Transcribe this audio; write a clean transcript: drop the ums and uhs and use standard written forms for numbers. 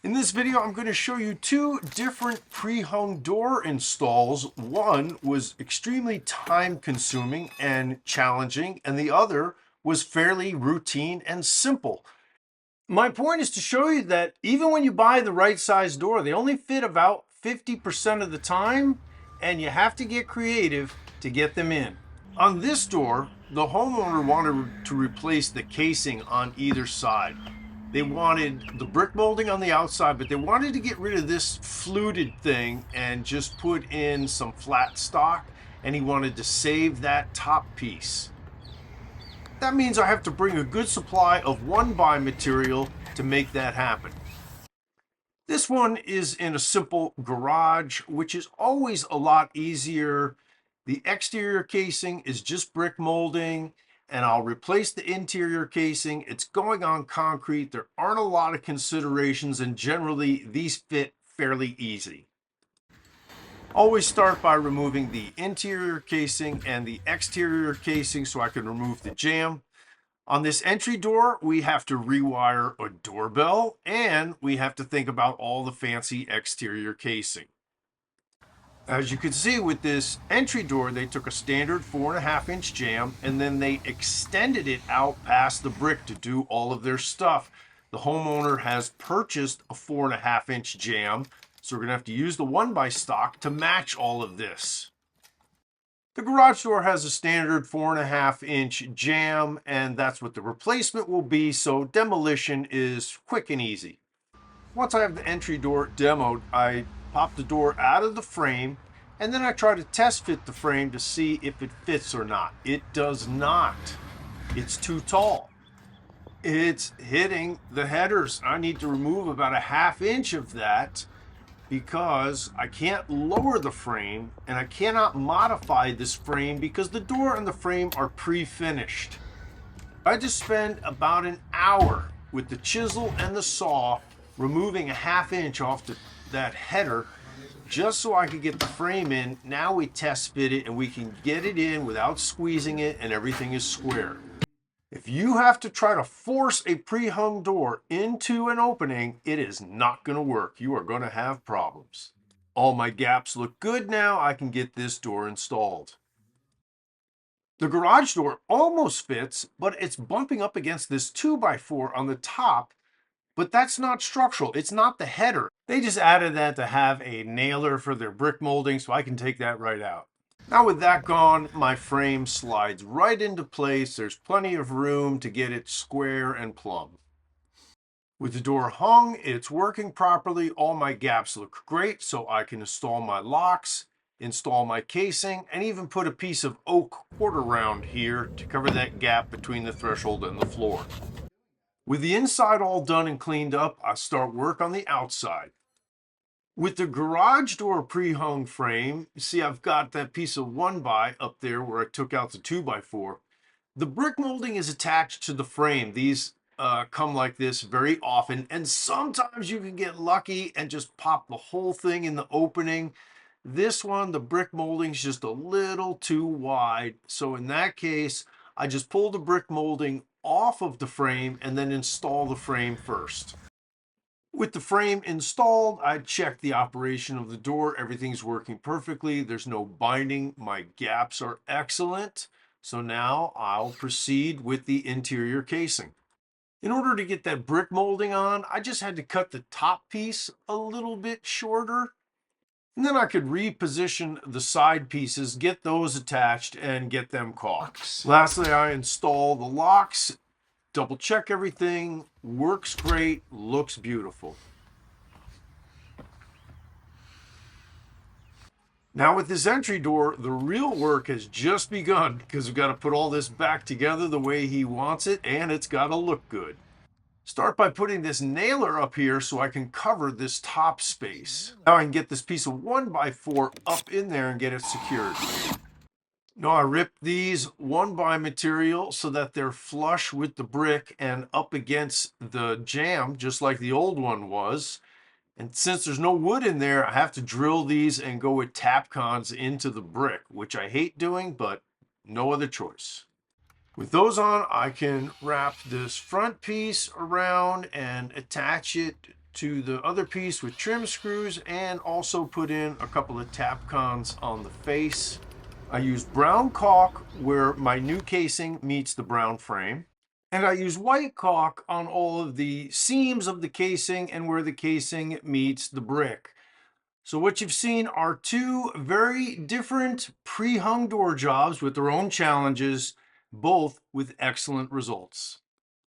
In this video, I'm going to show you two different pre-hung door installs. One was extremely time consuming and challenging, and the other was fairly routine and simple. My point is to show you that even when you buy the right size door, they only fit about 50% of the time, and you have to get creative to get them in. On this door, the homeowner wanted to replace the casing on either side. They wanted the brick molding on the outside, but they wanted to get rid of this fluted thing and just put in some flat stock, and he wanted to save that top piece. That means I have to bring a good supply of 1x material to make that happen. This one is in a simple garage, which is always a lot easier. The exterior casing is just brick molding, and I'll replace the interior casing. It's going on concrete. There aren't a lot of considerations, and generally these fit fairly easy. Always start by removing the interior casing and the exterior casing so I can remove the jamb. On this entry door, we have to rewire a doorbell, and we have to think about all the fancy exterior casing. As you can see with this entry door, they took a standard 4.5-inch jamb and then they extended it out past the brick to do all of their stuff. The homeowner has purchased a 4.5-inch jamb, so we're gonna have to use the 1x stock to match all of this. The garage door has a standard 4.5-inch jamb, and that's what the replacement will be, so demolition is quick and easy. Once I have the entry door demoed, I pop the door out of the frame, and then I try to test fit the frame to see if it fits or not. It does not. It's too tall. It's hitting the headers. I need to remove about a 1/2 inch of that because I can't lower the frame and I cannot modify this frame because the door and the frame are pre-finished. I just spent about an hour with the chisel and the saw removing a 1/2 inch off that header just so I could get the frame in. Now we test fit it and we can get it in without squeezing it and everything is square. If you have to try to force a pre-hung door into an opening, it is not going to work. You are going to have problems. All my gaps look good now. I can get this door installed. The garage door almost fits, but it's bumping up against this 2x4 on the top, but that's not structural. It's not the header. They just added that to have a nailer for their brick molding, so I can take that right out. Now with that gone, my frame slides right into place. There's plenty of room to get it square and plumb. With the door hung, it's working properly. All my gaps look great, so I can install my locks, install my casing, and even put a piece of oak quarter round here to cover that gap between the threshold and the floor. With the inside all done and cleaned up, I start work on the outside. With the garage door pre-hung frame, you see I've got that piece of 1x up there where I took out the 2x4. The brick molding is attached to the frame. These come like this very often, and sometimes you can get lucky and just pop the whole thing in the opening. This one, the brick molding is just a little too wide, so in that case, I just pull the brick molding off of the frame and then install the frame first. With the frame installed, I checked the operation of the door. Everything's working perfectly. There's no binding. My gaps are excellent. So now I'll proceed with the interior casing. In order to get that brick molding on, I just had to cut the top piece a little bit shorter. And then I could reposition the side pieces, get those attached, and get them caulked. Lastly, I install the locks. Double check everything, works great, looks beautiful. Now with this entry door, the real work has just begun because we've got to put all this back together the way he wants it, and it's got to look good. Start by putting this nailer up here so I can cover this top space. Now I can get this piece of 1x4 up in there and get it secured. No, I ripped these 1x material so that they're flush with the brick and up against the jamb, just like the old one was. And since there's no wood in there, I have to drill these and go with Tapcons into the brick, which I hate doing, but no other choice. With those on, I can wrap this front piece around and attach it to the other piece with trim screws and also put in a couple of Tapcons on the face. I used brown caulk where my new casing meets the brown frame. And I use white caulk on all of the seams of the casing and where the casing meets the brick. So what you've seen are two very different pre-hung door jobs with their own challenges, both with excellent results.